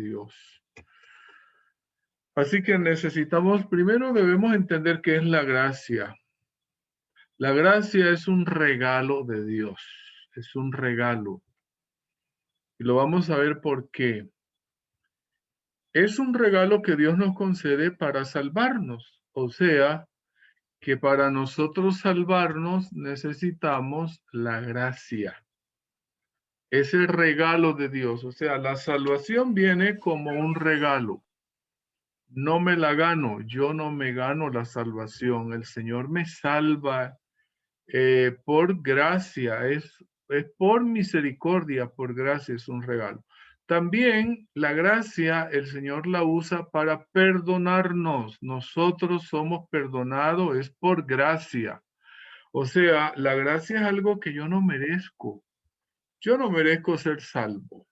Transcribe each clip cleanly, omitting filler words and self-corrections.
Dios. Así que primero debemos entender qué es la gracia. La gracia es un regalo de Dios, es un regalo. Y lo vamos a ver por qué. Es un regalo que Dios nos concede para salvarnos. O sea, que para nosotros salvarnos necesitamos la gracia. Es el regalo de Dios. O sea, la salvación viene como un regalo. No me la gano, yo no me gano la salvación. El Señor me salva por gracia, es por misericordia, por gracia, es un regalo. También la gracia, el Señor la usa para perdonarnos. Nosotros somos perdonados, es por gracia. O sea, la gracia es algo que yo no merezco. Yo no merezco ser salvo.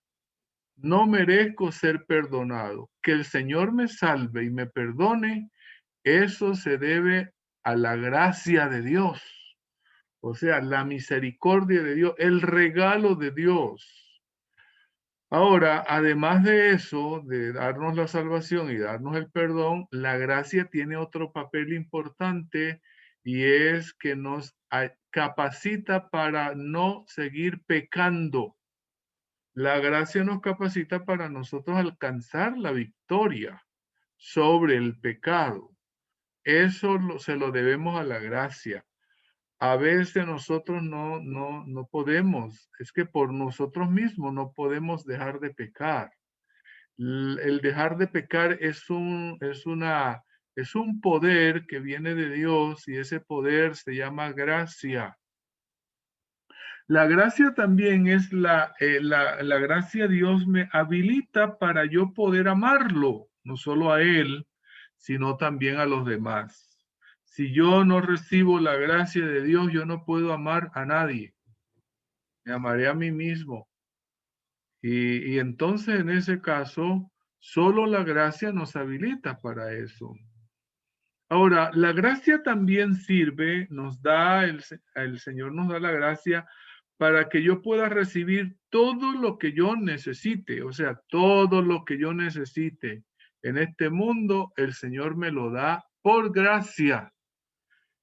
No merezco ser perdonado. Que el Señor me salve y me perdone, eso se debe a la gracia de Dios. O sea, la misericordia de Dios, el regalo de Dios. Ahora, además de eso, de darnos la salvación y darnos el perdón, la gracia tiene otro papel importante y es que nos capacita para no seguir pecando. La gracia nos capacita para nosotros alcanzar la victoria sobre el pecado. Eso se lo debemos a la gracia. A veces nosotros no podemos, es que por nosotros mismos no podemos dejar de pecar. El dejar de pecar es un poder que viene de Dios y ese poder se llama gracia. La gracia también es la gracia Dios me habilita para yo poder amarlo, no solo a Él, sino también a los demás. Si yo no recibo la gracia de Dios, yo no puedo amar a nadie. Me amaré a mí mismo. Y entonces en ese caso, solo la gracia nos habilita para eso. Ahora, la gracia también sirve, el Señor nos da la gracia para que yo pueda recibir todo lo que yo necesite, o sea, todo lo que yo necesite en este mundo, el Señor me lo da por gracia.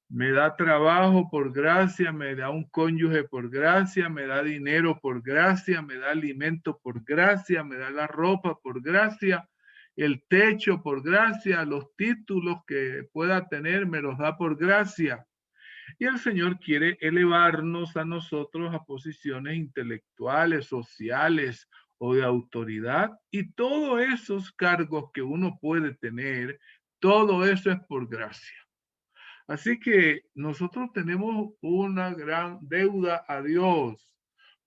Me da trabajo por gracia, me da un cónyuge por gracia, me da dinero por gracia, me da alimento por gracia, me da la ropa por gracia, el techo por gracia, los títulos que pueda tener me los da por gracia. Y el Señor quiere elevarnos a nosotros a posiciones intelectuales, sociales o de autoridad. Y todos esos cargos que uno puede tener, todo eso es por gracia. Así que nosotros tenemos una gran deuda a Dios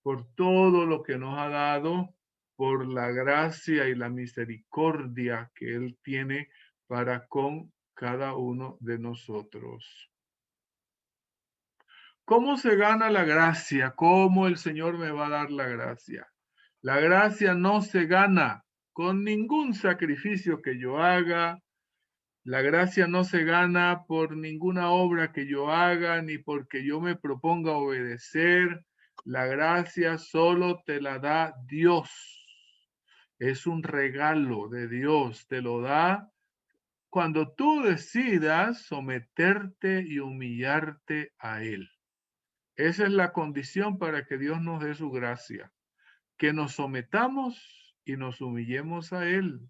por todo lo que nos ha dado, por la gracia y la misericordia que Él tiene para con cada uno de nosotros. ¿Cómo se gana la gracia? ¿Cómo el Señor me va a dar la gracia? La gracia no se gana con ningún sacrificio que yo haga. La gracia no se gana por ninguna obra que yo haga, ni porque yo me proponga obedecer. La gracia solo te la da Dios. Es un regalo de Dios. Te lo da cuando tú decidas someterte y humillarte a Él. Esa es la condición para que Dios nos dé su gracia. Que nos sometamos y nos humillemos a Él.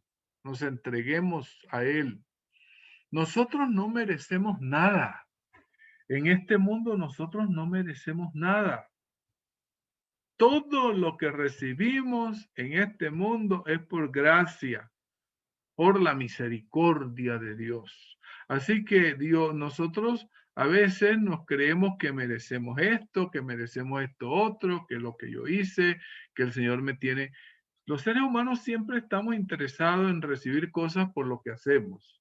Nos entreguemos a Él. Nosotros no merecemos nada. En este mundo nosotros no merecemos nada. Todo lo que recibimos en este mundo es por gracia, por la misericordia de Dios. Así que nosotros a veces nos creemos que merecemos esto, que merecemos esto otro, que lo que yo hice, que el Señor me tiene. Los seres humanos siempre estamos interesados en recibir cosas por lo que hacemos.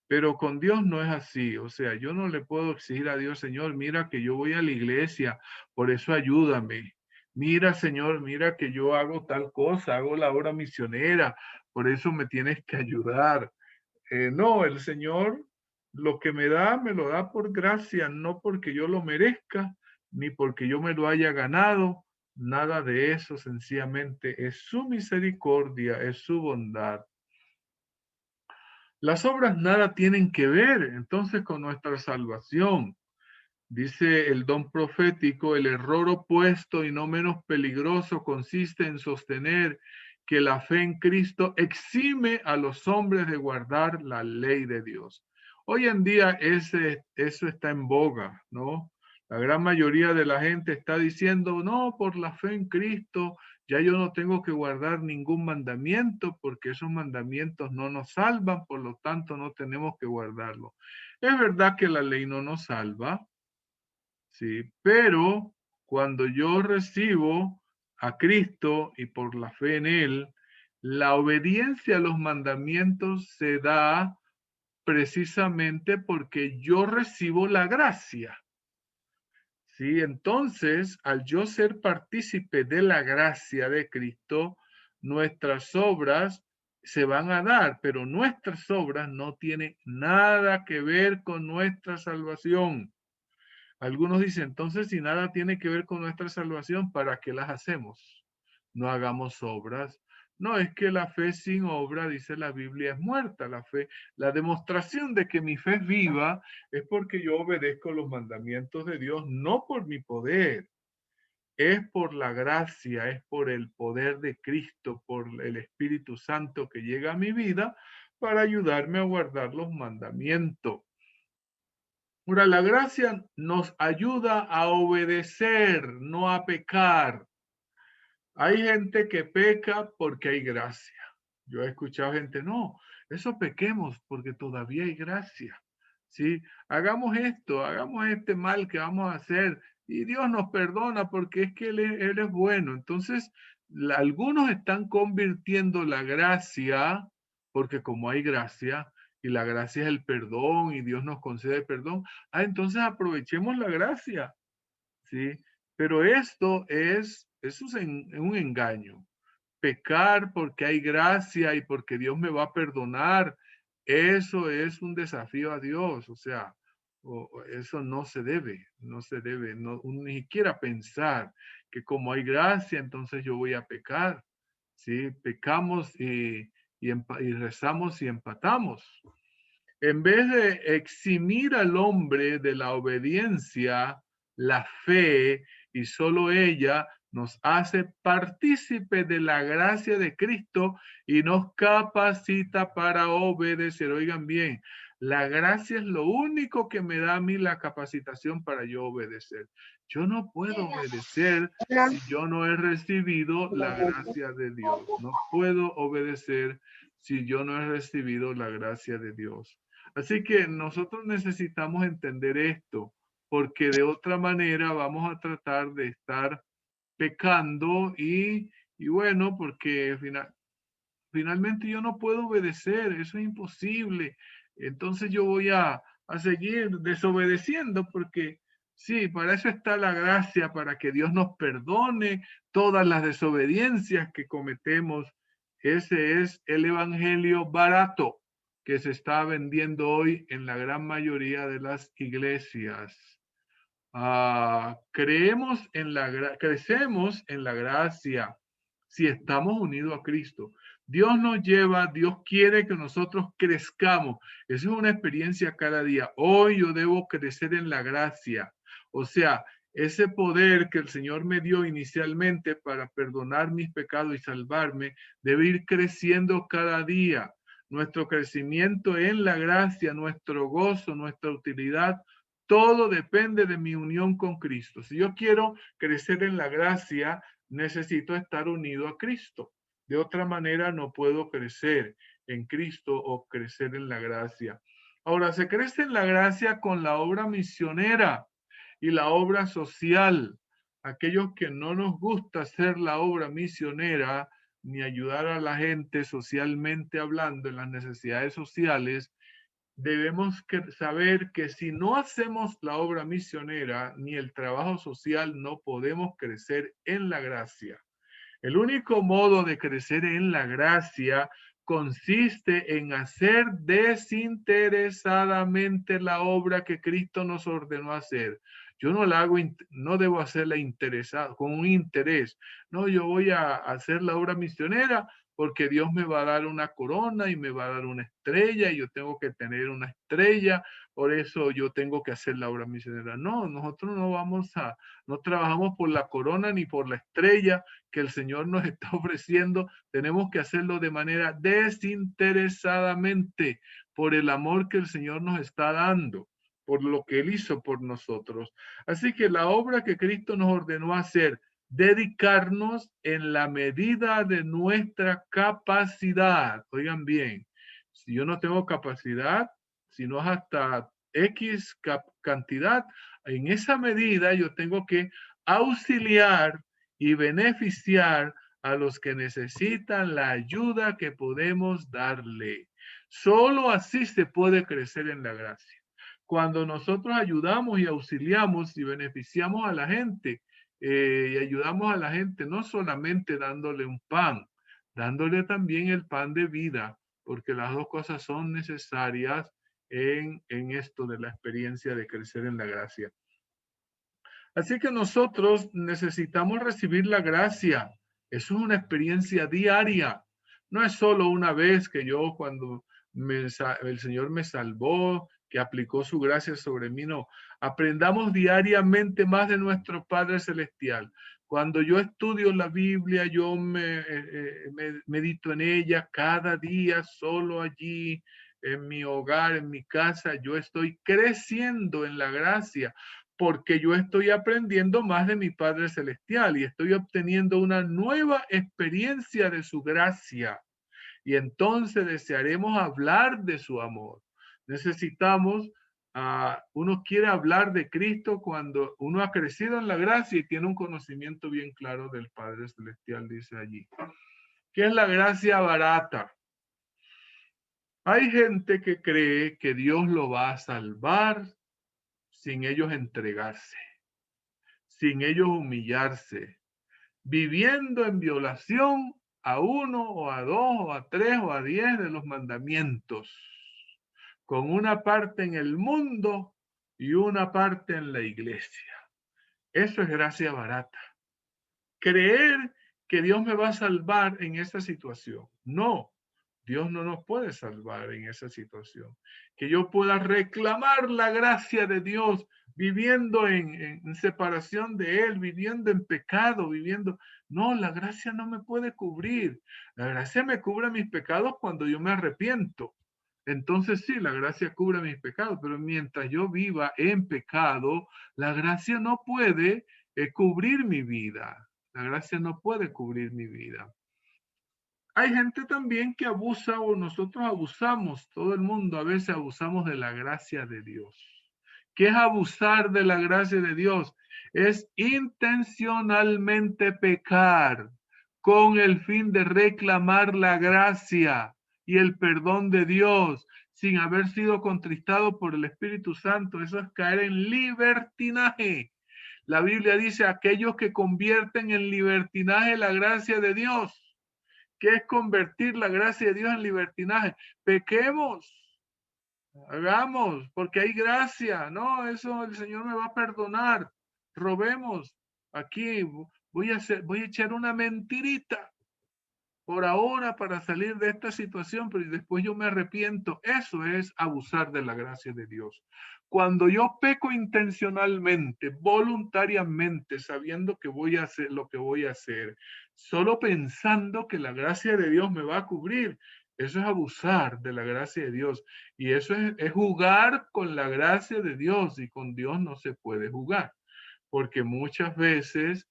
Pero con Dios no es así. O sea, yo no le puedo exigir a Dios, Señor, mira que yo voy a la iglesia, por eso ayúdame. Mira, Señor, mira que yo hago tal cosa, hago la obra misionera, por eso me tienes que ayudar. No, el Señor lo que me lo da por gracia, no porque yo lo merezca, ni porque yo me lo haya ganado, Nada de eso, sencillamente es su misericordia, es su bondad. Las obras nada tienen que ver entonces con nuestra salvación. Dice el don profético, el error opuesto y no menos peligroso consiste en sostener que la fe en Cristo exime a los hombres de guardar la ley de Dios. Hoy en día eso está en boga, ¿no? La gran mayoría de la gente está diciendo, no, por la fe en Cristo, ya yo no tengo que guardar ningún mandamiento porque esos mandamientos no nos salvan, por lo tanto no tenemos que guardarlo. Es verdad que la ley no nos salva, ¿sí? Pero cuando yo recibo a Cristo y por la fe en Él, la obediencia a los mandamientos se da precisamente porque yo recibo la gracia. ¿Sí? Entonces, al yo ser partícipe de la gracia de Cristo, nuestras obras se van a dar, pero nuestras obras no tienen nada que ver con nuestra salvación. Algunos dicen, entonces, si nada tiene que ver con nuestra salvación, ¿para qué las hacemos? No hagamos obras. No, es que la fe sin obra, dice la Biblia, es muerta. La fe, la demostración de que mi fe es viva es porque yo obedezco los mandamientos de Dios, no por mi poder. Es por la gracia, es por el poder de Cristo, por el Espíritu Santo que llega a mi vida para ayudarme a guardar los mandamientos. Ahora, la gracia nos ayuda a obedecer, no a pecar. Hay gente que peca porque hay gracia. Yo he escuchado gente, no, eso pequemos porque todavía hay gracia. ¿Sí? Hagamos esto, hagamos este mal que vamos a hacer y Dios nos perdona porque es que Él es bueno. Entonces, algunos están convirtiendo la gracia, porque como hay gracia, y la gracia es el perdón y Dios nos concede el perdón, entonces aprovechemos la gracia. ¿Sí? Pero eso es un engaño. Pecar porque hay gracia y porque Dios me va a perdonar, eso es un desafío a Dios. O sea, eso no se debe, ni siquiera pensar que como hay gracia, entonces yo voy a pecar. ¿Sí? Pecamos y rezamos y empatamos. En vez de eximir al hombre de la obediencia, la fe y solo ella nos hace partícipe de la gracia de Cristo y nos capacita para obedecer. Oigan bien, la gracia es lo único que me da a mí la capacitación para yo obedecer. Yo no puedo obedecer si yo no he recibido la gracia de Dios. No puedo obedecer si yo no he recibido la gracia de Dios. Así que nosotros necesitamos entender esto, porque de otra manera vamos a tratar de estar pecando y bueno, porque finalmente yo no puedo obedecer, eso es imposible. Entonces yo voy a seguir desobedeciendo porque sí, para eso está la gracia, para que Dios nos perdone todas las desobediencias que cometemos. Ese es el evangelio barato que se está vendiendo hoy en la gran mayoría de las iglesias. Crecemos en la gracia si estamos unidos a Cristo. Dios nos lleva, Dios quiere que nosotros crezcamos. Esa es una experiencia cada día. Hoy yo debo crecer en la gracia. O sea, ese poder que el Señor me dio inicialmente para perdonar mis pecados y salvarme, debe ir creciendo cada día. Nuestro crecimiento en la gracia, nuestro gozo, nuestra utilidad, todo depende de mi unión con Cristo. Si yo quiero crecer en la gracia, necesito estar unido a Cristo. De otra manera, no puedo crecer en Cristo o crecer en la gracia. Ahora, se crece en la gracia con la obra misionera y la obra social. Aquellos que no nos gusta hacer la obra misionera ni ayudar a la gente socialmente hablando en las necesidades sociales, debemos saber que si no hacemos la obra misionera ni el trabajo social, no podemos crecer en la gracia. El único modo de crecer en la gracia consiste en hacer desinteresadamente la obra que Cristo nos ordenó hacer. Yo no la hago, no debo hacerla interesado, con un interés. No, yo voy a hacer la obra misionera porque Dios me va a dar una corona y me va a dar una estrella y yo tengo que tener una estrella, por eso yo tengo que hacer la obra misionera. No, nosotros no trabajamos por la corona ni por la estrella que el Señor nos está ofreciendo. Tenemos que hacerlo de manera desinteresadamente por el amor que el Señor nos está dando, por lo que Él hizo por nosotros. Así que la obra que Cristo nos ordenó hacer, dedicarnos en la medida de nuestra capacidad. Oigan bien, si yo no tengo capacidad, si no es hasta X cantidad, en esa medida yo tengo que auxiliar y beneficiar a los que necesitan la ayuda que podemos darle. Solo así se puede crecer en la gracia. Cuando nosotros ayudamos y auxiliamos y beneficiamos a la gente, y ayudamos a la gente no solamente dándole un pan, dándole también el pan de vida, porque las dos cosas son necesarias en esto de la experiencia de crecer en la gracia. Así que nosotros necesitamos recibir la gracia. Eso es una experiencia diaria. No es solo una vez que yo cuando el Señor me salvó, que aplicó su gracia sobre mí, no. Aprendamos diariamente más de nuestro Padre Celestial. Cuando yo estudio la Biblia, yo me medito en ella cada día, solo allí, en mi hogar, en mi casa, yo estoy creciendo en la gracia porque yo estoy aprendiendo más de mi Padre Celestial y estoy obteniendo una nueva experiencia de su gracia. Y entonces desearemos hablar de su amor. Necesitamos, uno quiere hablar de Cristo cuando uno ha crecido en la gracia y tiene un conocimiento bien claro del Padre Celestial, dice allí. ¿Qué es la gracia barata? Hay gente que cree que Dios lo va a salvar sin ellos entregarse, sin ellos humillarse, viviendo en violación a uno o a dos o a tres o a 10 de los mandamientos, con una parte en el mundo y una parte en la iglesia. Eso es gracia barata. Creer que Dios me va a salvar en esa situación. No, Dios no nos puede salvar en esa situación. Que yo pueda reclamar la gracia de Dios viviendo en separación de Él, viviendo en pecado, viviendo... No, la gracia no me puede cubrir. La gracia me cubre mis pecados cuando yo me arrepiento. Entonces sí, la gracia cubre mis pecados, pero mientras yo viva en pecado, la gracia no puede cubrir mi vida. La gracia no puede cubrir mi vida. Hay gente también que abusa o nosotros abusamos, todo el mundo a veces abusamos de la gracia de Dios. ¿Qué es abusar de la gracia de Dios? Es intencionalmente pecar con el fin de reclamar la gracia y el perdón de Dios sin haber sido contristado por el Espíritu Santo. Eso es caer en libertinaje. La Biblia dice aquellos que convierten en libertinaje la gracia de Dios. ¿Qué es convertir la gracia de Dios en libertinaje? Pequemos, hagamos, porque hay gracia. No, eso el Señor me va a perdonar. Robemos. Aquí voy a echar una mentirita por ahora para salir de esta situación, pero después yo me arrepiento. Eso es abusar de la gracia de Dios. Cuando yo peco intencionalmente, voluntariamente, sabiendo que voy a hacer lo que voy a hacer, solo pensando que la gracia de Dios me va a cubrir, eso es abusar de la gracia de Dios. Y eso es jugar con la gracia de Dios, y con Dios no se puede jugar. Porque muchas veces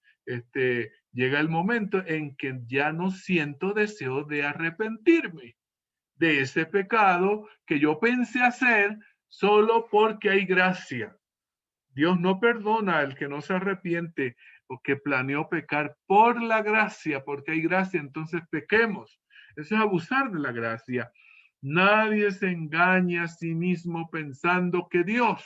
llega el momento en que ya no siento deseo de arrepentirme de ese pecado que yo pensé hacer solo porque hay gracia. Dios no perdona al que no se arrepiente o que planeó pecar por la gracia, porque hay gracia, entonces pequemos. Eso es abusar de la gracia. Nadie se engaña a sí mismo pensando que Dios,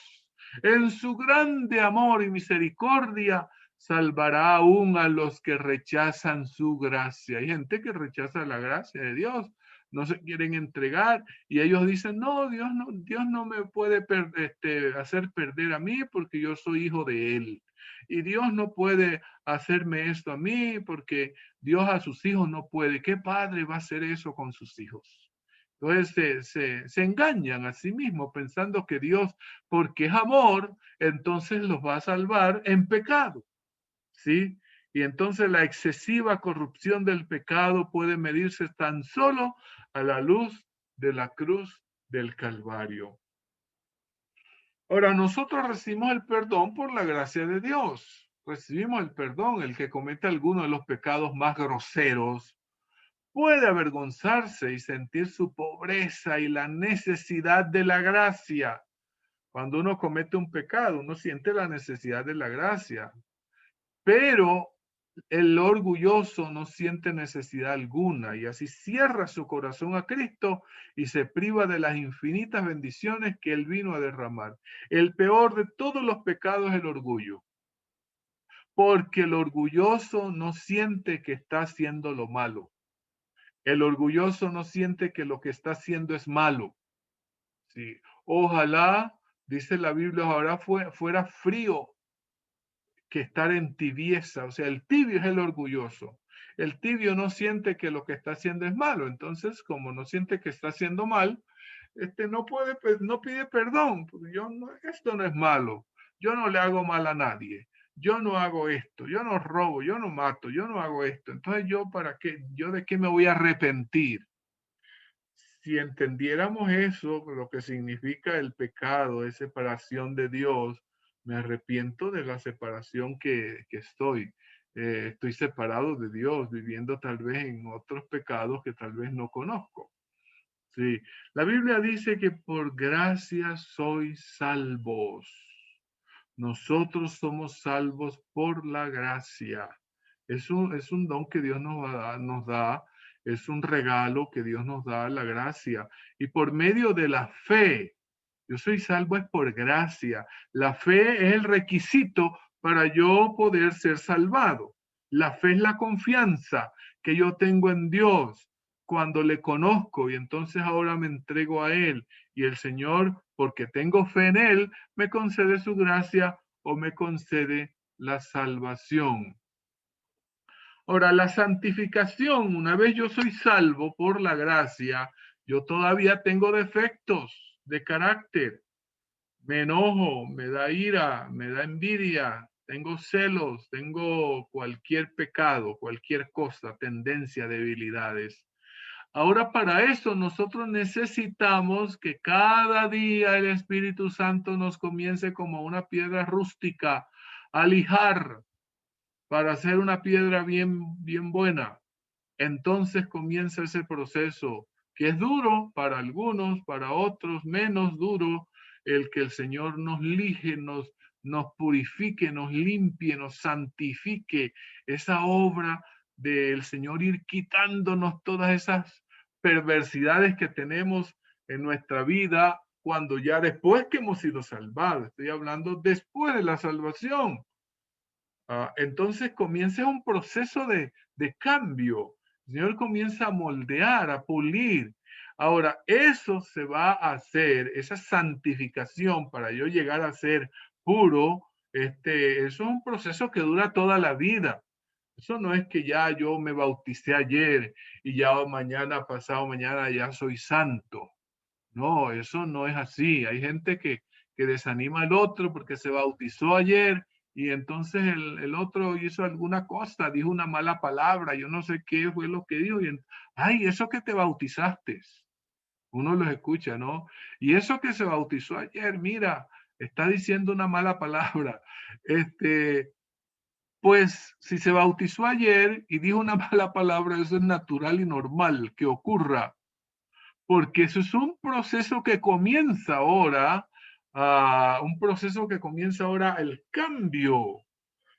en su grande amor y misericordia, salvará aún a los que rechazan su gracia. Hay gente que rechaza la gracia de Dios. no se quieren entregar y ellos dicen, no, Dios no me puede hacer perder a mí porque yo soy hijo de Él. Y Dios no puede hacerme esto a mí porque Dios a sus hijos no puede. ¿Qué padre va a hacer eso con sus hijos? Entonces se engañan a sí mismos pensando que Dios, porque es amor, entonces los va a salvar en pecado. ¿Sí? Y entonces la excesiva corrupción del pecado puede medirse tan solo a la luz de la cruz del Calvario. Ahora, nosotros recibimos el perdón por la gracia de Dios. Recibimos el perdón. El que comete alguno de los pecados más groseros puede avergonzarse y sentir su pobreza y la necesidad de la gracia. Cuando uno comete un pecado, uno siente la necesidad de la gracia. Pero el orgulloso no siente necesidad alguna y así cierra su corazón a Cristo y se priva de las infinitas bendiciones que Él vino a derramar. El peor de todos los pecados es el orgullo, porque el orgulloso no siente que está haciendo lo malo. El orgulloso no siente que lo que está haciendo es malo. Sí. Ojalá, dice la Biblia, ahora fuera frío que estar en tibieza. O sea, el tibio es el orgulloso. El tibio no siente que lo que está haciendo es malo. Entonces, como no siente que está haciendo mal, no puede, no pide perdón. Porque esto no es malo. Yo no le hago mal a nadie. Yo no hago esto. Yo no robo. Yo no mato. Yo no hago esto. Entonces, ¿para qué? ¿Yo de qué me voy a arrepentir? Si entendiéramos eso, lo que significa el pecado, es separación de Dios, me arrepiento de la separación que estoy. Estoy separado de Dios, viviendo tal vez en otros pecados que tal vez no conozco. Sí, la Biblia dice que por gracia sois salvos. Nosotros somos salvos por la gracia. Es un don que Dios nos da, es un regalo que Dios nos da, la gracia. Y por medio de la fe, yo soy salvo es por gracia. La fe es el requisito para yo poder ser salvado. La fe es la confianza que yo tengo en Dios cuando le conozco y entonces ahora me entrego a Él. Y el Señor, porque tengo fe en Él, me concede su gracia o me concede la salvación. Ahora, la santificación, una vez yo soy salvo por la gracia, yo todavía tengo defectos de carácter. Me enojo, me da ira, me da envidia, tengo celos, tengo cualquier pecado, cualquier cosa, tendencia, debilidades. Ahora para eso nosotros necesitamos que cada día el Espíritu Santo nos comience como una piedra rústica a lijar para hacer una piedra bien buena. Entonces comienza ese proceso que es duro para algunos, para otros menos duro, el que el Señor nos lije, nos purifique, nos limpie, nos santifique, esa obra del Señor ir quitándonos todas esas perversidades que tenemos en nuestra vida cuando ya después que hemos sido salvados, estoy hablando después de la salvación. Entonces comienza un proceso de cambio. El Señor comienza a moldear, a pulir. Ahora, eso se va a hacer, esa santificación para yo llegar a ser puro, eso es un proceso que dura toda la vida. Eso no es que ya yo me bauticé ayer y ya mañana, pasado mañana, ya soy santo. No, eso no es así. Hay gente que desanima al otro porque se bautizó ayer y entonces el otro hizo alguna cosa, dijo una mala palabra, yo no sé qué fue lo que dijo. Ay, eso que te bautizaste. Uno los escucha, ¿no? Y eso que se bautizó ayer, mira, está diciendo una mala palabra. Pues si se bautizó ayer y dijo una mala palabra, eso es natural y normal que ocurra porque eso es un proceso que comienza ahora, el cambio.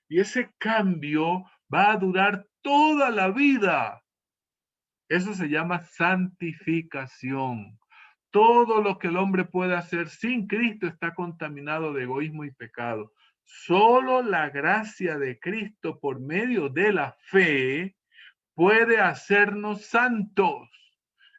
Y ese cambio va a durar toda la vida. Eso se llama santificación. Todo lo que el hombre puede hacer sin Cristo está contaminado de egoísmo y pecado. Solo la gracia de Cristo por medio de la fe puede hacernos santos.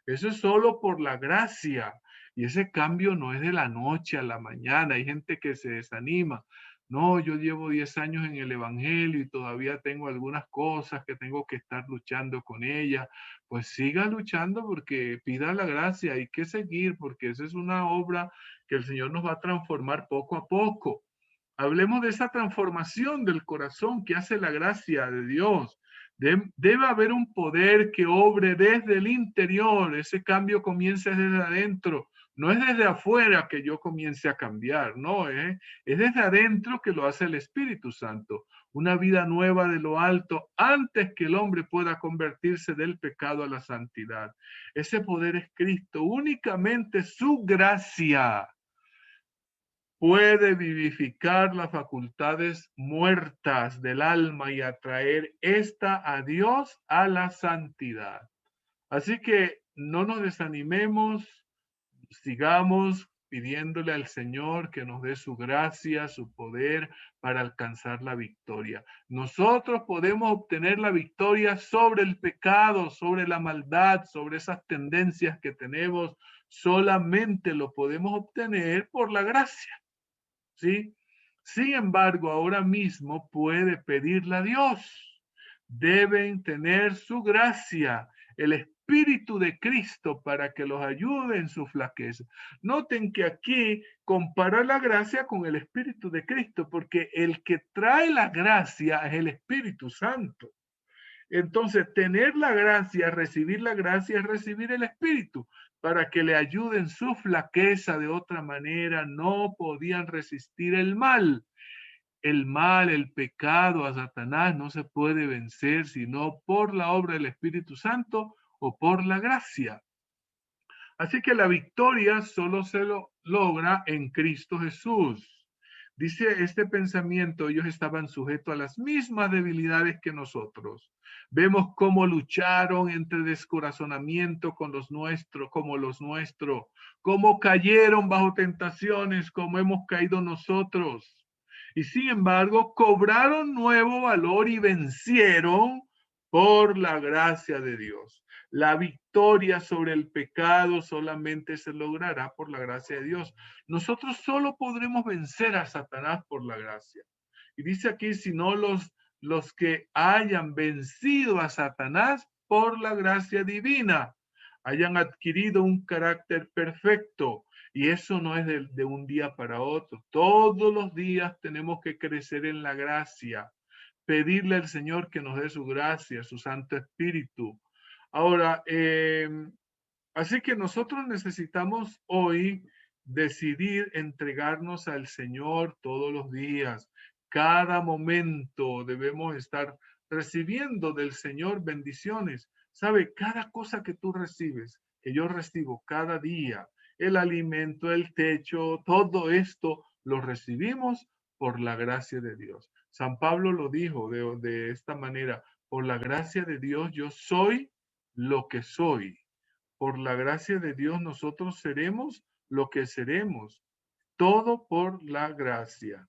Eso es solo por la gracia. Y ese cambio no es de la noche a la mañana. Hay gente que se desanima. No, yo llevo 10 años en el Evangelio y todavía tengo algunas cosas que tengo que estar luchando con ellas. Pues siga luchando porque pida la gracia. Hay que seguir porque esa es una obra que el Señor nos va a transformar poco a poco. Hablemos de esa transformación del corazón que hace la gracia de Dios. Debe haber un poder que obre desde el interior. Ese cambio comienza desde adentro. No es desde afuera que yo comience a cambiar, no, es desde adentro que lo hace el Espíritu Santo. Una vida nueva de lo alto antes que el hombre pueda convertirse del pecado a la santidad. Ese poder es Cristo. Únicamente su gracia puede vivificar las facultades muertas del alma y atraer esta a Dios a la santidad. Así que no nos desanimemos, sigamos pidiéndole al Señor que nos dé su gracia, su poder para alcanzar la victoria. Nosotros podemos obtener la victoria sobre el pecado, sobre la maldad, sobre esas tendencias que tenemos. Solamente lo podemos obtener por la gracia. ¿Sí? Sin embargo, ahora mismo puede pedirle a Dios. Deben tener su gracia, el Espíritu de Cristo para que los ayude en su flaqueza. Noten que aquí compara la gracia con el Espíritu de Cristo, porque el que trae la gracia es el Espíritu Santo. Entonces, tener la gracia, recibir la gracia es recibir el Espíritu para que le ayuden su flaqueza. De otra manera, no podían resistir el mal. El mal, el pecado, a Satanás no se puede vencer sino por la obra del Espíritu Santo o por la gracia. Así que la victoria solo se logra en Cristo Jesús. Dice este pensamiento, ellos estaban sujetos a las mismas debilidades que nosotros. Vemos cómo lucharon entre descorazonamiento con los nuestros, como los nuestros, cómo cayeron bajo tentaciones, como hemos caído nosotros. Y sin embargo, cobraron nuevo valor y vencieron por la gracia de Dios. La victoria sobre el pecado solamente se logrará por la gracia de Dios. Nosotros solo podremos vencer a Satanás por la gracia. Y dice aquí, si no los que hayan vencido a Satanás por la gracia divina, hayan adquirido un carácter perfecto. Y eso no es de un día para otro. Todos los días tenemos que crecer en la gracia, pedirle al Señor que nos dé su gracia, su Santo Espíritu. Ahora, así que nosotros necesitamos hoy decidir entregarnos al Señor todos los días. Cada momento debemos estar recibiendo del Señor bendiciones. ¿Sabe? Cada cosa que tú recibes, que yo recibo cada día, el alimento, el techo, todo esto lo recibimos por la gracia de Dios. San Pablo lo dijo de esta manera, por la gracia de Dios yo soy lo que soy. Por la gracia de Dios nosotros seremos lo que seremos. Todo por la gracia.